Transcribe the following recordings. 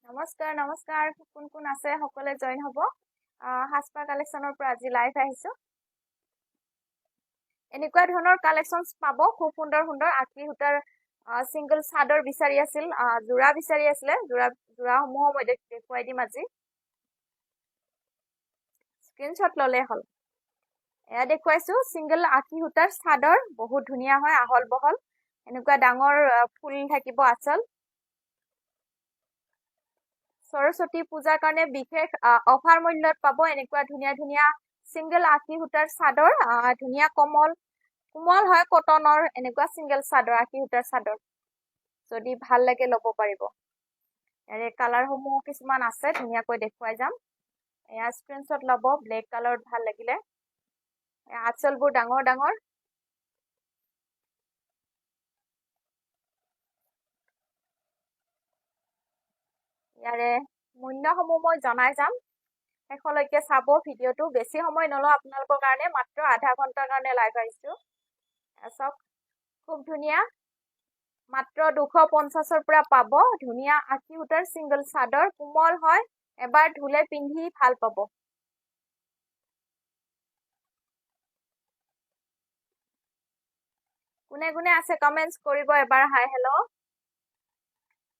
নমস্কাৰ কোন কোন আছে সকলে জয়েন হ'ব হাসপা কালেকশনৰ পৰা আজি লাইভ আহিছো এনেকুৱা ধৰণৰ কালেকশনস পাব খুব সুন্দৰ সুন্দৰ আকি হুটাৰ সিঙ্গল চাদৰ বিচাৰি আছিল জোৰা বিচাৰি আছিলে জোৰা সমূহ মই দেখুৱাই দিম আজি স্ক্ৰিনশ্বট ললে হল এয়া দেখুৱাইছো সিঙ্গল আকি হুটাৰ চাদৰ বহুত ধুনিয়া হয় আহল বহল এনেকুৱা ডাঙৰ ফুল থাকিব আচল সৰস্বতী পূজাৰ কাৰণে বিশেষ অফাৰ মূল্যত পাব এনেকুৱা ধুনিয়া ধুনিয়া সিঙ্গল আকি হুটাৰ চাদৰ ধুনিয়া কোমল হয় কটনৰ এনেকুৱা সিঙ্গল চাদৰ আকি হুটাৰ চাদৰ যদি ভাল লাগে লব পাৰিব এৰে কালাৰ সমূহ কিছুমান আছে ধুনিয়াকৈ দেখুৱাই যাম এয়া স্ক্ৰিনশ্বট লব ব্লেক কালাৰত ভাল লাগিলে আচলবোৰ ডাঙৰ ডাঙৰ ইয়াৰে মূল্যসমূহ মই জনাই যাম শেষলৈকে চাব ভিডিওটো বেছি সময় নলও আপোনালোকৰ কাৰণে মাত্ৰ আধা ঘণ্টাৰ কাৰণে লাইভ আহিছো চাওক খুব ধুনিয়া মাত্ৰ 250ৰ পৰা পাব ধুনিয়া আকি হুটাৰ সিঙ্গল চাদৰ কোমল হয় এবাৰ ধুলে পিন্ধি ভাল পাব কোনে কোনে আছে কমেন্টস কৰিব এবাৰ হাই হেল্ল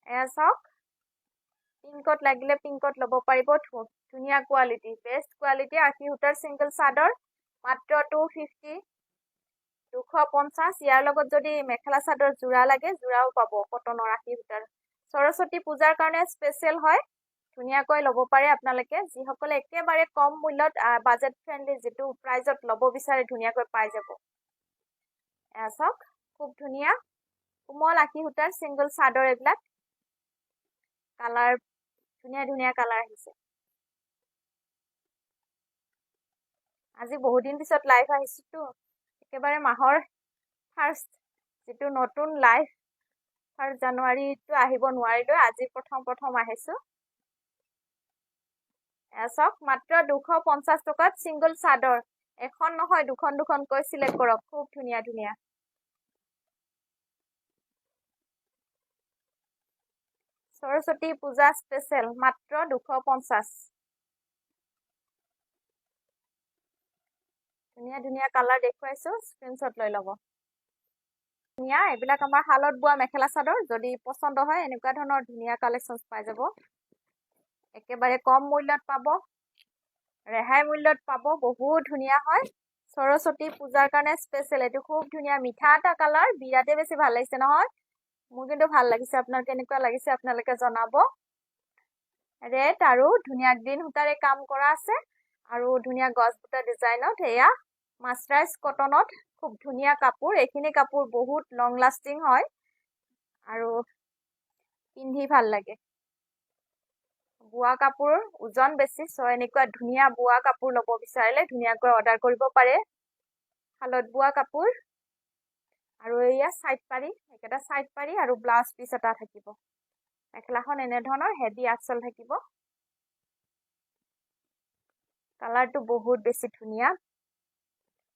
এয়া চাওক পিংকত লাগিলে পিংকত লব পাৰিব ধুনিয়া কোৱালিটি বেষ্ট কোৱালিটি আকি হুটাৰ সিঙ্গল চাদৰ মাত্ৰ 250 250 ইয়াৰ লগত যদি মেখেলা চাদৰ জোৰা লাগে জোৰাও পাব কটনৰ আকি হুটাৰ সৰস্বতী পূজাৰ কাৰণে স্পেশাল হয় ধুনিয়াকৈ লব পাৰে আপোনালোকে যিসকলে একেবাৰে কম মূল্যত বাজেট ফ্ৰেন্ডলি যেটো প্ৰাইজত লব বিচাৰে ধুনিয়াকৈ পাই যাব এয়া চাওক খুব ধুনিয়া কোমল আকি হুটাৰ সিঙ্গল চাদৰ এবিলাক কালাৰ ধুনিয়া ধুনিয়া কালাৰ আহিছে আজি বহুত দিন পিছত লাইভ আহিছো একেবাৰে মাহৰ ফাৰ্ষ্ট যেটো নতুন লাইভ 1 জানুৱাৰীটো আহিব নোৱাৰিলো আজি প্ৰথম আহিছো এছক মাত্ৰ 250 টকাত সিঙ্গল চাদৰ এখন নহয় দুখন কৈ সিলেক্ট কৰক খুব ধুনিয়া ধুনিয়া সৰস্বতী পূজা স্পেশাল মাত্ৰ 250 ধুনিয়া ধুনিয়া কালাৰ দেখুৱাইছো স্ক্ৰিনশ্বট লৈ লব ধুনিয়া এবিলাক আমাৰ হালত বোৱা মেখেলা চাদৰ যদি পছন্দ হয় এনেকুৱা ধৰণৰ ধুনিয়া কালেকশনস পাই যাব একেবাৰে কম মূল্যত পাব ৰেহাই মূল্যত পাব বহুত ধুনিয়া হয় সৰস্বতী পূজাৰ কাৰণে স্পেশাল এটো খুব ধুনিয়া মিঠা এটা কালাৰ বিৰাতে বেছি ভাল লাগিছে নহয় মোৰ কিন্তু ভাল লাগিছে আপোনাৰ কেনেকুৱা লাগিছে আপোনালোকে জনাব ৰেড আৰু ধুনিয়া গ্ৰীন হুটাৰে কাম কৰা আছে আৰু ধুনিয়া গছ বুটা ডিজাইনত এয়া মাস্টাৰাইজ কটনত খুব ধুনিয়া কাপোৰ এইখিনি কাপোৰ বহুত লং লাস্টিং হয় আৰু পিন্ধি ভাল লাগে বুৱা কাপোৰ ওজন বেছি এনেকুৱা ধুনিয়া বুৱা কাপোৰ লব বিচাৰিলে ধুনিয়াকৈ অৰ্ডাৰ কৰিব পাৰে হালত বুৱা কাপোৰ আৰু এয়া সাইড পাৰি এটা সাইড পাৰি আৰু ব্লাউজ পিস এটা থাকিব মেখেলাখন এনে ধৰণৰ হেভি আঁচল থাকিব কালাৰটো বহুত বেছি ধুনিয়া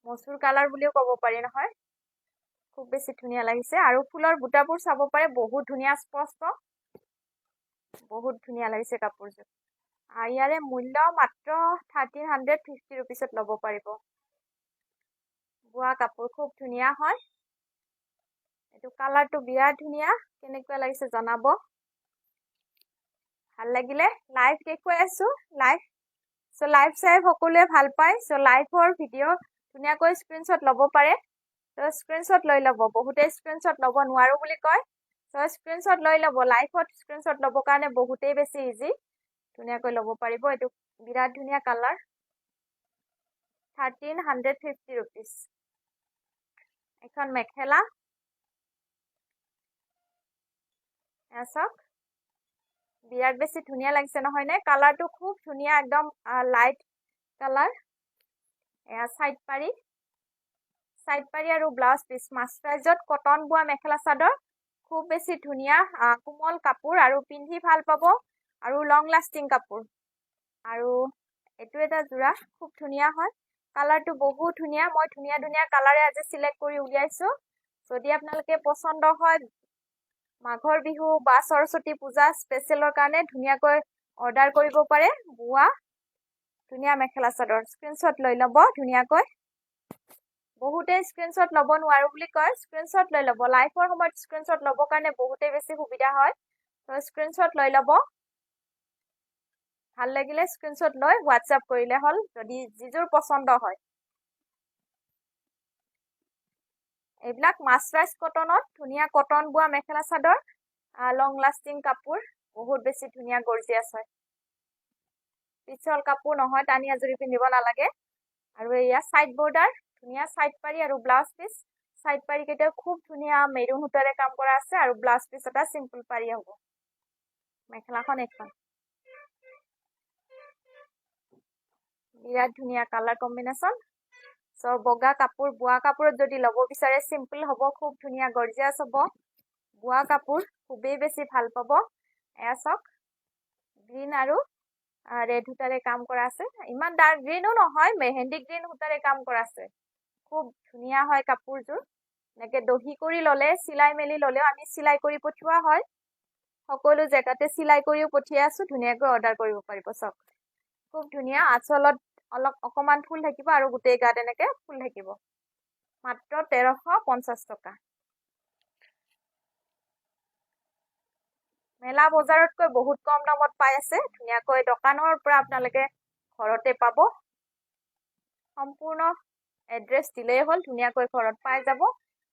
মসুৰ কালাৰ বুলিও ক'ব পাৰি নহয় খুব বেছি ধুনিয়া লাগিছে আৰু ফুলৰ বুটাবোৰ চাব পাৰে বহুত ধুনিয়া স্পষ্ট বহুত ধুনিয়া লাগিছে কাপোৰযোৰ ইয়াৰে মূল্য মাত্ৰ 1350 रुपीसত লব পাৰিব বুৱা কাপোৰ খুব ধুনিয়া হয় এটো কালাৰটো বিৰাট ধুনিয়া কেনেকুৱা লাগিছে জনাব ভাল লাগিলে লাইভ দেখুৱাই আছো লাইভ লাইভ চাই সকলোৱে ভাল পায় লাইভৰ ভিডিও ধুনিয়াকৈ স্ক্ৰিনশ্বট লব পাৰে স্ক্ৰিনশ্বট লৈ লব বহুতে স্ক্ৰিনশ্বট লব নোৱাৰো বুলি কয় স্ক্ৰিনশ্বট লৈ লব লাইভত স্ক্ৰিনশ্বট লব কাৰণে বহুতেই বেছি ইজি ধুনিয়াকৈ লব পাৰিব এটো বিৰাট ধুনিয়া কালাৰ 1350 रुपीस এখন মেখেলা এছক বিৰাট বেছি ধুনিয়া লাগিছে নহয় নে কালাৰটো খুব ধুনিয়া একদম লাইট কালাৰ এয়া সাইড পাৰি আৰু ব্লাউজ পিস মাস্টাৰাইজত কটন বুৱা মেখেলা চাদৰ খুব বেছি ধুনিয়া কোমল কাপোৰ আৰু পিন্ধি ভাল পাব আৰু লং লাস্টিং কাপোৰ আৰু এটো এটা জোৰা খুব ধুনিয়া হয় কালাৰটো বহুত ধুনিয়া মই ধুনিয়া ধুনিয়া কালাৰে আজি সিলেক্ট কৰি উলিয়াইছো যদি আপোনালোকে পছন্দ হয় মাঘৰ বিহু বা সৰস্বতী পূজা স্পেচিয়েলৰ কাৰণে ধুনীয়াকৈ অৰ্ডাৰ কৰিব পাৰে বোৱা ধুনীয়া মেখেলা চাদৰ স্ক্ৰীনশ্বট লৈ ল'ব ধুনীয়াকৈ বহুতে স্ক্ৰীনশ্বট ল'ব নোৱাৰো বুলি কয় স্ক্ৰীনশ্বট লৈ ল'ব লাইভৰ সময়ত স্ক্ৰীনশ্বট ল'ব কাৰণে বহুতে বেছি সুবিধা হয় তো স্ক্ৰীনশ্বট লৈ ল'ব ভাল লাগিলে স্ক্ৰীনশ্বট লৈ হোৱাটছআপ কৰিলে হ'ল যদি যিযোৰ পছন্দ হয় এইবিলাক মাছৰাইজ কটনত ধুনীয়া কটন বোৱা মেখেলা চাদৰ লং লাষ্টিং কাপোৰ বহুত বেছি ধুনীয়া গৰ্জিয়াছ হয় পিছল কাপোৰ নহয় টানি আজৰি পিন্ধিব নালাগে আৰু এয়া সাইড বৰ্ডাৰ ধুনীয়া সাইড পাৰি আৰু ব্লাউজ পিস সাইড পাৰি কেইটা খুব ধুনীয়া মেৰুন সূতাৰে কাম কৰা আছে আৰু ব্লাউজ পিস এটা সিম্পল পাৰি হ'ব মেখেলাখন এখন বিৰাট ধুনীয়া কালাৰ কম্বিনেশ্যন সো বগা কাপোৰ বোৱা কাপোৰত যদি ল'ব বিচাৰে সিম্পল হ'ব খুব ধুনীয়া গৰ্জিয়াছ হ'ব বোৱা কাপোৰ খুবেই বেছি ভাল পাব এয়া চাওক গ্ৰীণ আৰু ৰেড সূতাৰে কাম কৰা আছে ইমান ডাৰ্ক গ্ৰীণো নহয় মেহেন্দি গ্ৰীণ সূতাৰে কাম কৰা আছে খুব ধুনীয়া হয় কাপোৰযোৰ এনেকে দহি কৰি ল'লে চিলাই মেলি ল'লেও আমি চিলাই কৰি পঠিওৱা হয় সকলো জেগাতে চিলাই কৰিও পঠিয়াই আছো ধুনীয়াকৈ অৰ্ডাৰ কৰিব পাৰিব চাওক খুব ধুনীয়া আঁচলত অলপ অকমান ফুল থাকিব আৰু গোটেই গাত এনেকে ফুল থাকিব মাত্ৰ 1350 টকা মেলা বজাৰতকৈ বহুত কম দামত পাই আছে ধুনীয়াকৈ দোকানৰ পৰা আপোনালোকে ঘৰতে পাব সম্পূৰ্ণ এড্ৰেছ দিলেই হ'ল ধুনীয়াকৈ ঘৰত পাই যাব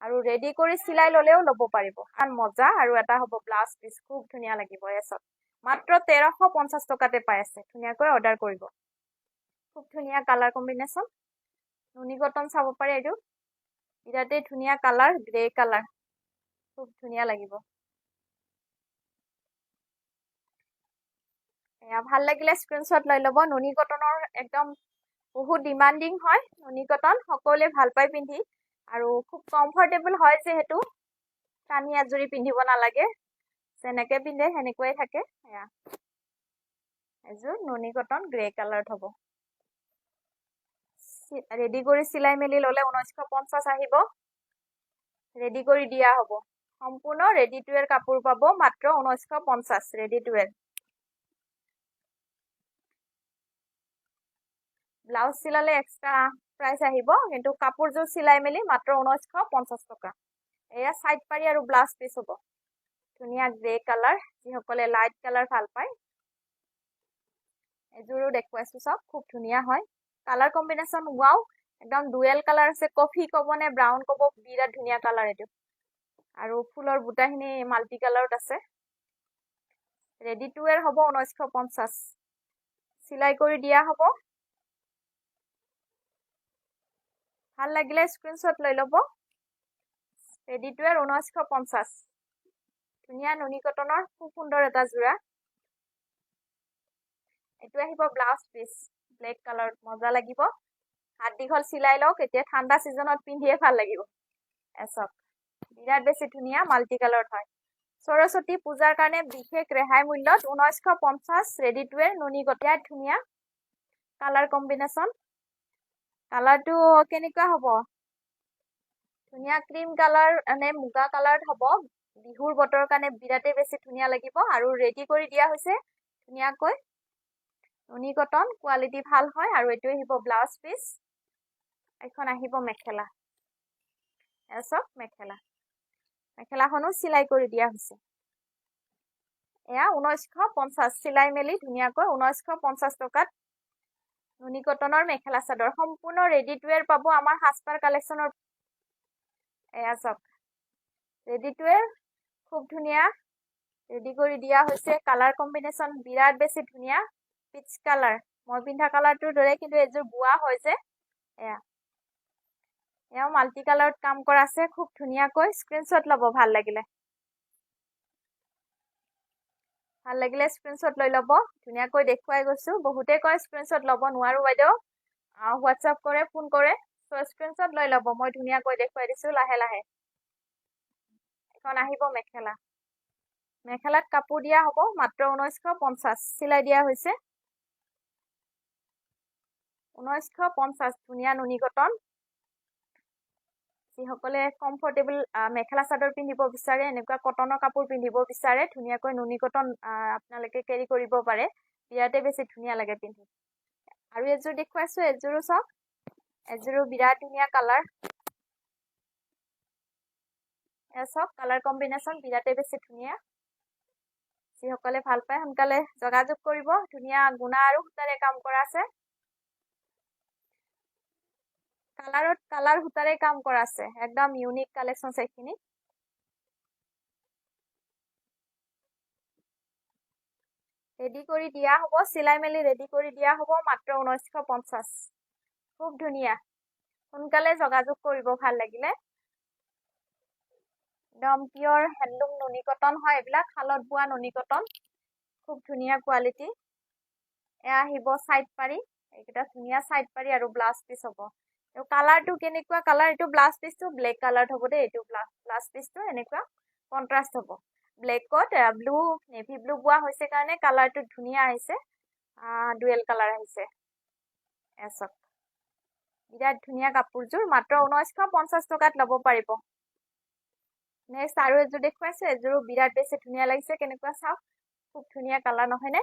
আৰু ৰেডি কৰি চিলাই ল'লেও ল'ব পাৰিব আন মজা আৰু এটা হ'ব ব্লাউজ পিস খুব ধুনীয়া লাগিব এসব মাত্ৰ 1350 টকাতে পাই আছে ধুনীয়াকৈ অৰ্ডাৰ কৰিব খুব ধুনীয়া কালাৰ কম্বিনেশ্যন নুনি কটন চাব পাৰে এইটো বিৰাটেই ধুনীয়া কালাৰ গ্ৰে কালাৰ খুব ধুনীয়া লাগিব এয়া ভাল লাগিলে স্ক্ৰীনশ্বট লৈ ল'ব নুনি কটনৰ একদম বহুত ডিমান্ডিং হয় নুনি কটন সকলোৱে ভাল পাই পিন্ধি আৰু খুব কমফৰ্টেবল হয় যেহেতু টানি আজৰি পিন্ধিব নালাগে যেনেকে পিন্ধে সেনেকুৱাই থাকে এয়া এযোৰ নুনি কটন গ্ৰে কালাৰত হ'ব ৰেডি কৰি চিলাই মেলি ল'লে 1950 আহিব ৰেডি কৰি দিয়া হ'ব সম্পূৰ্ণ ৰেডি টু ৱেৰ কাপোৰ পাব মাত্ৰ 1950 ৰেডি টু ৱেৰ ব্লাউজ চিলালে এক্সট্ৰা প্ৰাইস আহিব কিন্তু কাপোৰযোৰ চিলাই মেলি মাত্ৰ 1950 টকা এয়া সাইড পাৰি আৰু ব্লাউজ পিস হ'ব ধুনীয়া গ্ৰে কালাৰ যিসকলে লাইট কালাৰ ভাল পায় এযোৰো দেখুৱাইছো চাওক খুব ধুনীয়া হয় কালাৰ কম্বিনেশ্যন ওয়াও একদম ডুৱেল কালাৰ আছে কফি ক'ব নে ব্ৰাউন ক'ব বিৰাট ধুনীয়া কালাৰ এইটো আৰু ফুলৰ বুটাখিনি মাল্টি কালাৰত আছে ৰেডি টু ৱেৰ হ'ব 1950 চিলাই কৰি দিয়া হ'ব ভাল লাগিলে স্ক্ৰীনশ্বট লৈ ল'ব ৰেডি টু ৱেৰ 1950 ধুনীয়া নুনি কটনৰ খুব সুন্দৰ এটা জোৰা এইটো আহিব ব্লাউজ পিস ব্লেক কালাৰত মজা লাগিব হাত দীঘল চিলাই লওক এতিয়া ঠাণ্ডা সিজনত পিন্ধিয়ে ভাল লাগিব এসব বিৰাট বেছি ধুনীয়া মাল্টি কালাৰত হয় সৰস্বতী পূজাৰ কাৰণে বিশেষ ৰেহাই মূল্যত 1950 ৰেডি টু ৱেৰ নুনি কটন ধুনীয়া কালাৰ কম্বিনেশ্যন কালাৰটো কেনেকুৱা হ'ব ধুনীয়া ক্ৰীম কালাৰ নে মুগা কালাৰত হ'ব বিহুৰ বতৰ কাৰণে বিৰাটে বেছি ধুনীয়া লাগিব আৰু ৰেডি কৰি দিয়া হৈছে ধুনীয়াকৈ নুনি কটন কোৱালিটি ভাল হয় আৰু এইটো আহিব ব্লাউজ পিস এখন আহিব মেখেলা এসব মেখেলাখনো চিলাই কৰি দিয়া হৈছে এয়া 1950 চিলাই মেলি ধুনীয়াকৈ 1950 টকাত নুনি কটনৰ মেখেলা চাদৰ সম্পূৰ্ণ ৰেডি টু ৱেৰ পাব আমাৰ হাসপাৰ কালেকশনৰ এয়া চাওক ৰেডি টু ৱেৰ খুব ধুনীয়া ৰেডি কৰি দিয়া হৈছে কালাৰ কম্বিনেশ্যন বিৰাট বেছি ধুনীয়া পিচ কালাৰ মই পিন্ধা কালাৰটোৰ দৰে কিন্তু এযোৰ বোৱা হৈছে এয়া মাল্টি কালাৰত কাম কৰা আছে খুব ধুনীয়াকৈ স্ক্ৰীনশ্বট ল'ব ভাল লাগিলে স্ক্ৰীনশ্বট লৈ ল'ব ধুনীয়াকৈ দেখুৱাই গৈছো বহুতে কয় স্ক্ৰীনশ্বট ল'ব নোৱাৰো বাইদেউ হোৱাটছআপ কৰে ফোন কৰে সো স্ক্ৰীনশ্বট লৈ ল'ব মই ধুনীয়াকৈ দেখুৱাই দিছো লাহে লাহে এখন আহিব মেখেলাত কাপোৰ দিয়া হ'ব মাত্ৰ 1950 চিলাই দিয়া হৈছে 1950 ধুনীয়া নুনি কটন যিসকলে কমফৰ্টেবল মেখেলা চাদৰ পিন্ধিব বিচাৰে এনেকুৱা কটনৰ কাপোৰ পিন্ধিব বিচাৰে ধুনীয়াকৈ নুনি কটন আপোনালোকে কেৰি কৰিব পাৰে বিৰাটে বেছি ধুনীয়া লাগে পিন্ধি আৰু এযোৰ দেখুৱাইছো এযোৰো চাওক এযোৰো বিৰাট ধুনীয়া কালাৰ চাওক কালাৰ কম্বিনেশ্যন বিৰাটে বেছি ধুনীয়া যিসকলে ভাল পায় সোনকালে যোগাযোগ কৰিব ধুনীয়া গুণা আৰু সূতাৰে কাম কৰা আছে কালাৰ সূতাৰে কাম কৰা আছে একদম ইউনিক কালেকশ্যন এইখিনি ৰেডি কৰি দিয়া হ'ব চিলাই মেলি ৰেডি কৰি দিয়া হ'ব মাত্ৰ 1950 খুব ধুনীয়া সোনকালে যোগাযোগ কৰিব ভাল লাগিলে একদম পিয়ৰ হেণ্ডলুম নুনি কটন হয় এইবিলাক শালত বোৱা নুনি কটন খুব ধুনীয়া কোৱালিটি এয়া আহিব সাইড পাৰি এইকেইটা ধুনীয়া সাইড পাৰি আৰু ব্লাউজ পিস হ'ব আৰু কালাৰটো কেনেকুৱা কালাৰ এইটো ব্লাউজ পিসটো ব্লেক কালাৰ হ'ব দেই এইটো ব্লাউজ পিসটো এনেকুৱা কন্ট্ৰাস্ট হ'ব ব্লেকত ব্লু নেভি ব্লু বোৱা হৈছে কাৰণে কালাৰটো ধুনীয়া আহিছে ডুৱেল কালাৰ আহিছে এছক বিৰাট ধুনীয়া কাপোৰযোৰ মাত্ৰ 1950 টকাত ল'ব পাৰিব নেক্সট আৰু এযোৰ দেখুৱাইছো এযোৰো বিৰাট বেছি ধুনীয়া লাগিছে কেনেকুৱা চাওক খুব ধুনীয়া কালাৰ নহয়নে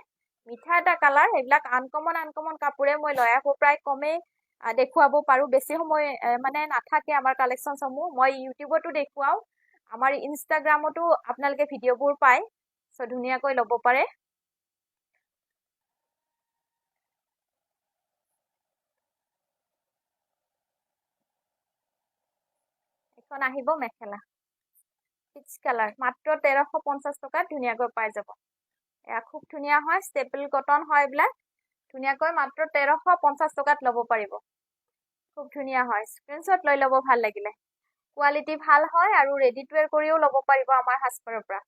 মিঠা এটা কালাৰ এইবিলাক আনকমন কাপোৰে মই লৈ আহো প্ৰায় কমেই দেখুৱাব পাৰো বেছি সময় মানে নাথাকে আমাৰ কালেকশ্যন সমূহ মই ইউটিউবতো দেখুৱাও আমাৰ ইনষ্টাগ্ৰামতো আপোনালোকে ভিডিঅ'বোৰ পায় সো ধুনীয়াকৈ ল'ব পাৰে এখন আহিব মেখেলা পিচ কালাৰ মাত্ৰ 1350 টকাত ধুনীয়াকৈ পাই যাব এয়া খুব ধুনীয়া হয় ষ্টেপল কটন হয় এইবিলাক ধুনীয়াকৈ মাত্ৰ 1350 টকাত ল'ব পাৰিব খুব ধুনীয়া হয় স্ক্ৰিনশ্বট লৈ ল'ব ভাল লাগিলে কোৱালিটি ভাল হয় আৰু ৰেডি টু ৱেৰ কৰিও ল'ব পাৰিব আমাৰ হাজপাৰৰ পৰা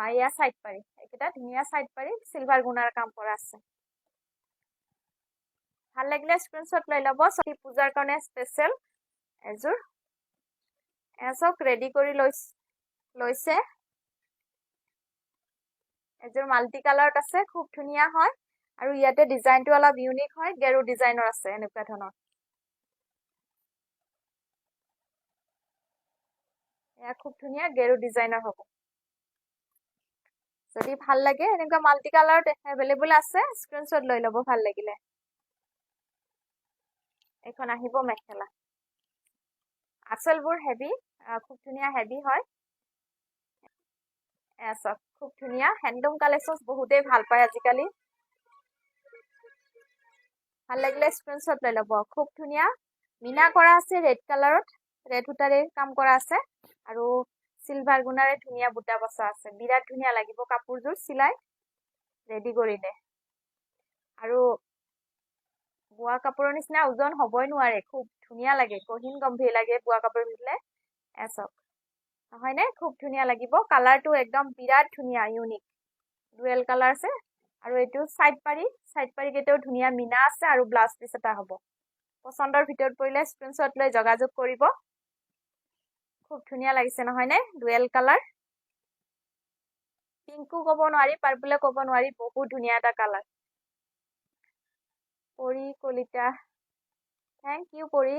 এয়া সাইড পাৰি এইকেইটা ধুনীয়া সাইড পাৰি সিলভাৰ গুণাৰ কাম কৰা আছে ভাল লাগিলে স্ক্ৰিনশ্বট লৈ ল'ব সতি পূজাৰ কাৰণে স্পেশাল এযোৰ এসক ৰেডি কৰি লৈছে এযোৰ মাল্টি কালাৰত আছে খুব ধুনীয়া হয় আৰু ইয়াতে ডিজাইনটো অলপ ইউনিক হয় গেৰু ডিজাইনৰ আছে এনেকুৱা ধৰণৰ এয়া খুব ধুনীয়া গেৰু ডিজাইনৰ হ'ব যদি ভাল লাগে এনেকুৱা মাল্টি কালাৰত এভেইলেবল আছে স্ক্ৰিনশ্বট লৈ ল'ব ভাল লাগিলে এখন আহিব মেখেলা আঁচলবোৰ হেভি খুব ধুনীয়া হেভি হয় এসক খুব ধুনীয়া হেণ্ডলুম কালেকশ্যন বহুতেই ভাল পায় আজিকালি ভাল লাগিলে স্ক্ৰিনশ্বট লৈ ল'ব খুব ধুনীয়া মিনা কৰা আছে ৰেড কালাৰত ৰেড সূতাৰে কাম কৰা আছে আৰু সিলভাৰ গুণাৰে ধুনীয়া বুটা বসা আছে বিৰাট ধুনীয়া লাগিব কাপোৰযোৰ সিলাই ৰেডি কৰিলে আৰু বোৱা কাপোৰৰ নিচিনা ওজন হ'বই নোৱাৰে খুব ধুনীয়া লাগে কহিন গম্ভীৰ লাগে বোৱা কাপোৰ পিন্ধিলে এসক নহয়নে খুব ধুনীয়া লাগিব কালাৰটো একদম বিৰাট ধুনীয়া ইউনিক ডুৱেল কালাৰ আছে আৰু এইটো সাইড পাৰি কেইটাও ধুনীয়া মিনা আছে আৰু ব্লাউজ পিস এটা হ'ব পছন্দৰ ভিতৰত পৰিলে স্ক্ৰিনশ্বট লৈ যোগাযোগ কৰিব খুব ধুনীয়া লাগিছে নহয়নে ডুৱেল কালাৰ পিংকো ক'ব নোৱাৰি পাৰ্পলে ক'ব নোৱাৰি বহুত ধুনীয়া এটা কালাৰ পৰি কলিতা থ্যাংক ইউ পৰি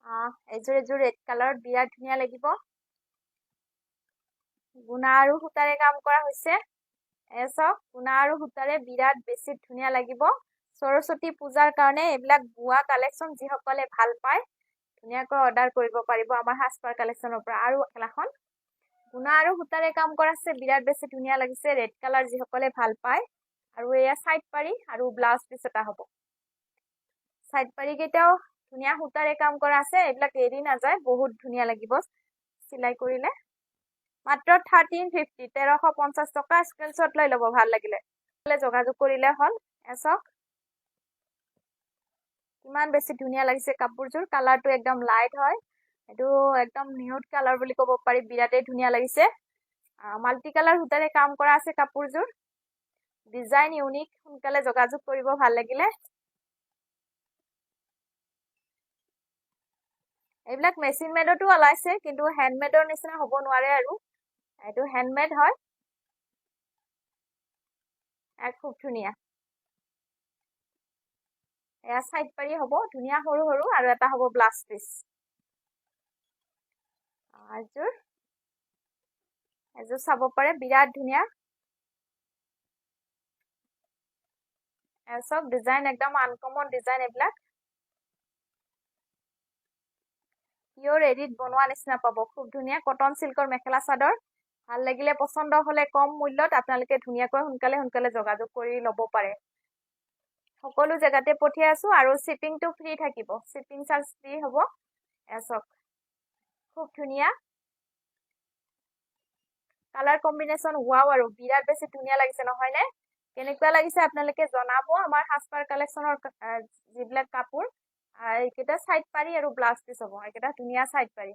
এযোৰ ৰেড কালাৰত বিৰাট ধুনীয়া লাগিব গুণা আৰু সূতাৰে কাম কৰা হৈছে এসক গুণা আৰু সূতাৰে বিৰাট বেছি ধুনীয়া লাগিব সৰস্বতী পূজাৰ কাৰণে এইবিলাক বোৱা কালেকশ্যন যিসকলে ভাল পায় ধুনীয়াকৈ অৰ্ডাৰ কৰিব পাৰিব আমাৰ হাজপাৰ কালেকশ্যনৰ পৰা আৰু মেখেলাখন গুণা আৰু সূতাৰে কাম কৰা আছে বিৰাট বেছি ধুনীয়া লাগিছে ৰেড কালাৰ যিসকলে ভাল পায় আৰু এয়া সাইড পাৰি আৰু ব্লাউজ পিস এটা হ'ব সাইড পাৰি কেইটাও ধুনীয়া সূতাৰে কাম কৰা আছে এইবিলাক এৰি নাযায় বহুত ধুনীয়া লাগিব সিলাই কৰিলে মাত্ৰ 1350 টকা স্ক্ৰিনশ্বট লৈ ল'ব ভাল লাগিলে যোগাযোগ কৰিলে হ'ল এসক কিমান বেছি ধুনীয়া লাগিছে কাপোৰযোৰ কালাৰটো একদম লাইট হয় এইটো একদম নিউড কালাৰ বুলি ক'ব পাৰি বিৰাটেই ধুনীয়া লাগিছে মাল্টি কালাৰ সূতাৰে কাম কৰা আছে কাপোৰযোৰ ডিজাইন ইউনিক সোনকালে যোগাযোগ কৰিব ভাল লাগিলে এইবিলাক মেচিন মেডতো ওলাইছে কিন্তু হেণ্ডমেডৰ নিচিনা হ'ব নোৱাৰে আৰু এইটো হেণ্ডমেড হয় খুব ধুনীয়া এয়া সাইড পাৰি হ'ব ধুনিয়া সৰু সৰু আৰু এটা হ'ব ব্লাউজ পিস এযোৰ চাব পাৰে বিৰাট ধুনিয়া সব ডিজাইন একদম আনকমন ডিজাইন এইবিলাক পিওৰ এডিট বনোৱা নিচিনা পাব খুব ধুনিয়া কটন সিল্কৰ মেখেলা চাদৰ ভাল লাগিলে পছন্দ হলে কম মূল্যত আপোনালোকে ধুনিয়াকৈ সোনকালে যোগাযোগ কৰি ল'ব পাৰে সকলো জায়গাতে পঠিয়াই আছো আৰু শিপিংটো ফ্ৰী থাকিব শিপিং চাৰ্জ ফ্ৰী হ'ব এসক খুব ধুনিয়া কালাৰ কম্বিনেশন ওয়াও আৰু বিৰাট বেছি ধুনিয়া লাগিছে নহয় নে কেনেকুৱা লাগিছে আপোনালোকে জনাব আমাৰ হাসপাৰ কালেকশনৰ যিবিলাক কাপোৰ এইকেইটা সাইড পাৰি আৰু ব্লাউজ পিস হ'ব এইকেইটা ধুনিয়া সাইড পাৰি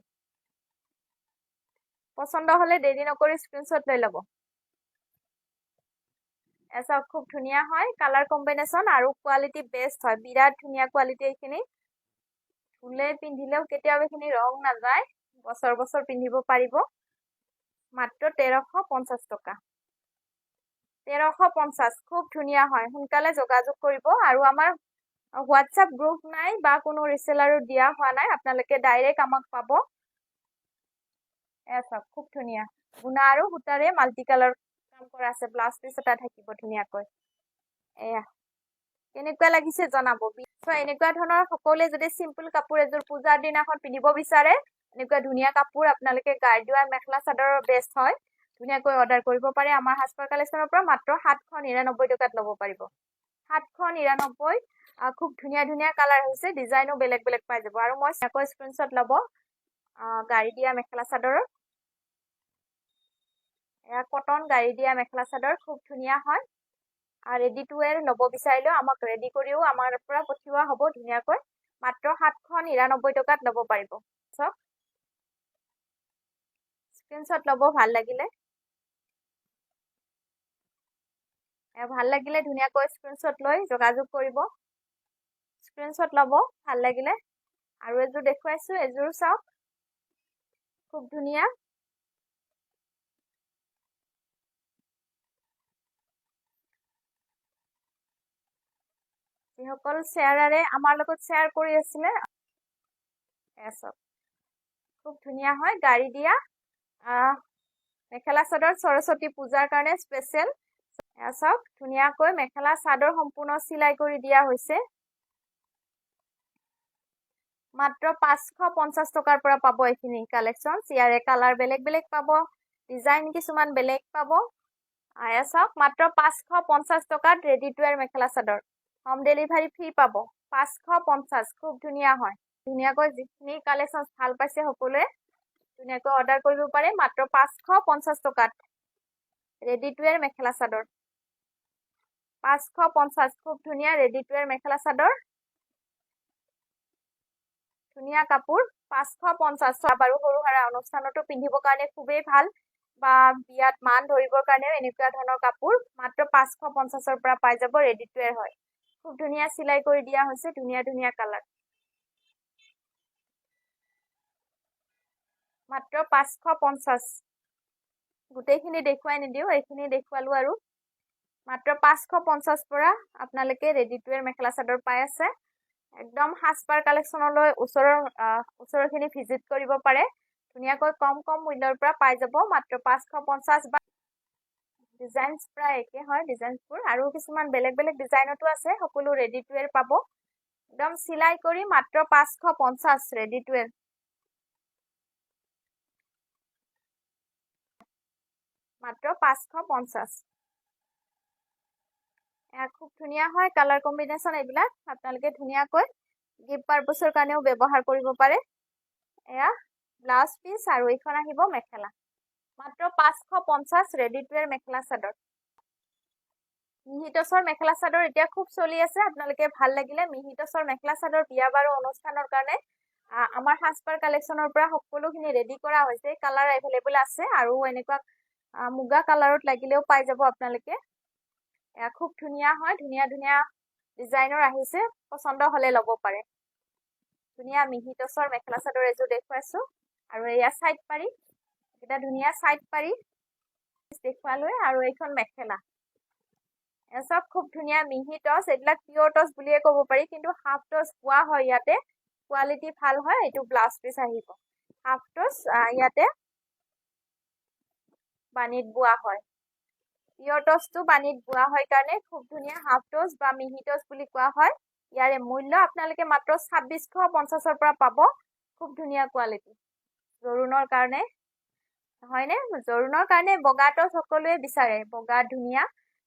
পছন্দ হলে দেৰি নকৰি স্ক্ৰিনশ্বট লৈ ল'ব এসা খুব ধুনিয়া হয় কালাৰ কম্বিনেশন আৰু কোৱালিটি বেস্ট হয় বিৰাট ধুনিয়া কোৱালিটি এইখিনি ধুলে পিন্ধিলেও কেতিয়াও এইখিনি ৰং নাযায় বছৰ বছৰ পিন্ধিব পাৰিব মাত্ৰ 1350 টকা 1350 খুব ধুনিয়া হয় সোনকালে যোগাযোগ কৰিব আৰু আমাৰ হোৱাটসঅ্যাপ গ্ৰুপ নাই বা কোনো ৰিসেলাৰো দিয়া হোৱা নাই আপোনালোকে ডাইৰেক্ট আমাক পাব এসা খুব ধুনিয়া গুণা আৰু হুটাৰে মাল্টি কালাৰ কাম কৰা আছে ব্লাউজ পিস এটা থাকিব ধুনিয়াকৈ এয়া কেনেকুৱা লাগিছে জনাব সো এনেকুৱা ধৰণৰ সকলে যদি সিম্পল কাপোৰ এযোৰ পূজাৰ দিনাখন পিন্ধিব বিচাৰে এনেকুৱা ধুনিয়া কাপোৰ আপোনালোকে গাৰ্ডিয়াৰ মেখেলা চাদৰৰ বেস্ট হয় ধুনিয়াকৈ অৰ্ডাৰ কৰিব পাৰে আমাৰ হাসপাৰ কালেকশনৰ পৰা মাত্ৰ 799 টকাত ল'ব পাৰিব 799 খুব ধুনিয়া ধুনিয়া কালাৰ হৈছে ডিজাইনো বেলেগ বেলেগ পাই যাব আৰু মই আকৌ স্ক্ৰিনশ্বট ল'ব গাড়ী দিয়া মেখেলা চাদৰৰ এয়া কটন গাড়ী দিয়া মেখেলা চাদৰ খুব ধুনিয়া হয় আৰু ৰেডি টু ওয়্যাৰ ল'ব বিচাৰিলেও আমাক ৰেডি কৰিও আমাৰ পৰা পঠিওৱা হ'ব ধুনিয়াকৈ মাত্ৰ 799 টকাত ল'ব পাৰিব সব স্ক্ৰিনশ্বট ল'ব ভাল লাগিলে ধুনিয়াকৈ স্ক্ৰিনশ্বট লৈ যোগাযোগ কৰিব স্ক্ৰিনশ্বট ল'ব ভাল লাগিলে আৰু এযোৰ দেখুৱাইছো এযোৰ চাওক খুব ধুনিয়া যিসকল শেয়াৰাৰে আমাৰ লগত শেয়াৰ কৰি আছিলে এসব খুব ধুনিয়া হয় গাড়ী দিয়া মেখেলা চাদৰ সৰস্বতী পূজাৰ কাৰণে স্পেশাল এসব ধুনিয়াকৈ মেখেলা চাদৰ সম্পূৰ্ণ সিলাই কৰি দিয়া হৈছে মাত্ৰ 550 টকাৰ পৰা পাব এইখিনি কালেকশন ইয়াৰে কালাৰ বেলেগ বেলেগ পাব ডিজাইন কিছুমান বেলেগ পাব এসব মাত্ৰ 550 টকাত ready to where mekhela chador home delivery free পাব 550 খুব ধুনিয়া হয় ধুনিয়াকৈ যিখিনি কালেকশন ভাল পাইছে সকলোৱে ধুনিয়াকৈ অৰ্ডাৰ কৰিব পাৰে মাত্ৰ 550 টকাত ready to where mekhela chador 550 খুব ধুনিয়া ready to where mekhela chador ধুনিয়া কাপোৰ 550 বাৰু সৰু হাৰা অনুষ্ঠানতো পিন্ধিবৰ কাৰণে খুবেই ভাল বা বিয়াত মান ধৰিবৰ কাৰণেও এনেকুৱা ধৰণৰ কাপোৰ মাত্ৰ 550 পৰা পাই যাব ৰেডি টু ওয়্যাৰ হয় খুব ধুনিয়া সিলাই কৰি দিয়া হৈছে ধুনিয়া ধুনিয়া কালাৰ মাত্ৰ 550 গোটেইখিনি দেখুৱাই নিদিও এইখিনি দেখুৱালো আৰু মাত্ৰ 550 পৰা আপোনালোকে ready to where mekhela chador পাই আছে একদম হাসপাৰ কালেকশনলৈ ওচৰৰখিনি ভিজিট কৰিব পাৰে ধুনিয়াকৈ কম মূল্যৰ পৰা পাই যাব মাত্ৰ 550 বা ডিজাইনছ প্ৰায় একে হয় ডিজাইনবোৰ আৰু কিছুমান বেলেগ বেলেগ ডিজাইনতো আছে সকলো ৰেডি টু ওয়্যাৰ পাব একদম সিলাই কৰি মাত্ৰ 550 ৰেডি টু ওয়্যাৰ মাত্ৰ 550 খুব ধুনিয়া হয় কালাৰ কম্বিনেশন এইবিলাক আপোনালোকে ধুনিয়াকৈ গিফট পাৰপসৰ কাৰণেও ব্যৱহাৰ কৰিব পাৰে এয়া ব্লাউজ পিস আৰু এইখন আহিব মেখেলা মাত্ৰ 550 ready to where mekhela chador মিহিটছৰ mekhela chador এতিয়া খুব চলি আছে আপোনালোকে ভাল লাগিলে মিহিটছৰ মেখেলা চাদৰ বিয়া বাৰু অনুষ্ঠানৰ কাৰণে আমাৰ হাসপাৰ কালেকশনৰ পৰা সকলোখিনি ৰেডি কৰা হৈছে কালাৰ এভেইলেবল আছে আৰু এনেকুৱা মুগা কালাৰত লাগিলেও পাই যাব আপোনালোকে খুব ধুনিয়া হয় ধুনিয়া ধুনিয়া ডিজাইনৰ আহিছে পছন্দ হলে ল'ব পাৰে ধুনিয়া মিহিটছৰ মেখেলা চাদৰ এযোৰ দেখুৱাইছো আৰু এয়া সাইড পাৰি এটা ধুনিয়া সাইড পাৰি দেখুৱালৈ আৰু এইখন মেখেলা এসব খুব ধুনীয়া মিহি টচ এইবিলাক পিওৰ টচ বুলিয়ে ক'ব পাৰি কিন্তু হাফ টচ পোৱা হয় ইয়াতে কোৱালিটি ভাল হয় এইটো ব্লাউজ পিস আহিব হাফ টচ ইয়াতে বানিত বোৱা হয় পিওৰ টচটো বানিত বোৱা হয় কাৰণে খুব ধুনীয়া হাফ টচ বা মিহি টচ বুলি কোৱা হয় ইয়াৰে মূল্য আপোনালোকে মাত্ৰ 2650 পৰা পাব খুব ধুনীয়া কোৱালিটি জৰুনৰ কাৰণে হয়নে জৰুনৰ কাৰণে বগা টচ সকলোৱে বিচাৰে বগা ধুনীয়া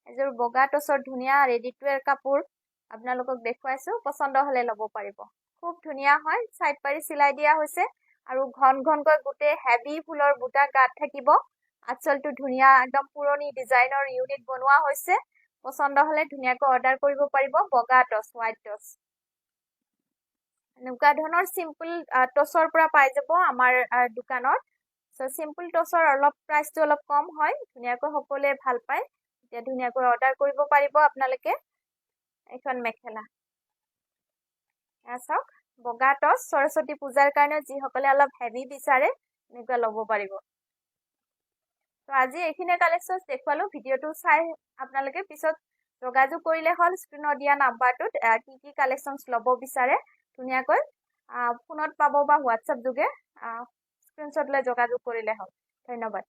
এযোৰ বগা টচৰ ধুনীয়া ৰেডি টু ওয়্যাৰ কাপোৰ আপোনালোকক দেখুৱাইছো পছন্দ হলে ল'ব পাৰিব খুব ধুনীয়া হয় সাইড পাৰি চিলাই দিয়া হৈছে আৰু ঘন ঘনকৈ গুটে হেভি ফুলৰ বুটা গাত থাকিব আঁচলটো ধুনীয়া একদম পুৰণি ডিজাইনৰ ইউনিট বনোৱা হৈছে পছন্দ হলে ধুনীয়াকৈ অৰ্ডাৰ কৰিব পাৰিব বগা টচ হোৱাইট টচ এনেকুৱা ধৰণৰ সিম্পল টচৰ পৰা পাই যাব আমাৰ দোকানত সো সিম্পল টচৰ অলপ প্ৰাইসটো অলপ কম হয় ধুনীয়াকৈ সকলোৱে ভাল পায় এতিয়া ধুনীয়াকৈ অৰ্ডাৰ কৰিব পাৰিব আপোনালোকে এখন মেখেলা আছক বগা টচ সৰস্বতী পূজাৰ কাৰণে যি সকলে অলপ হেভি বিচাৰে এনেকুৱা ল'ব পাৰিব তো আজি এইখিনি কালেকশনস দেখুৱালো ভিডিওটো চাই আপোনালোকে পিছত যোগাযোগ কৰিলে হল স্ক্ৰিনত দিয়া নাম্বাৰটোত কি কালেকশনস ল'ব বিচাৰে ধুনীয়াকৈ ফোনত পাব বা WhatsApp যোগে স্ক্ৰিনশ্বট লৈ যোগাযোগ কৰিলে হল ধন্যবাদ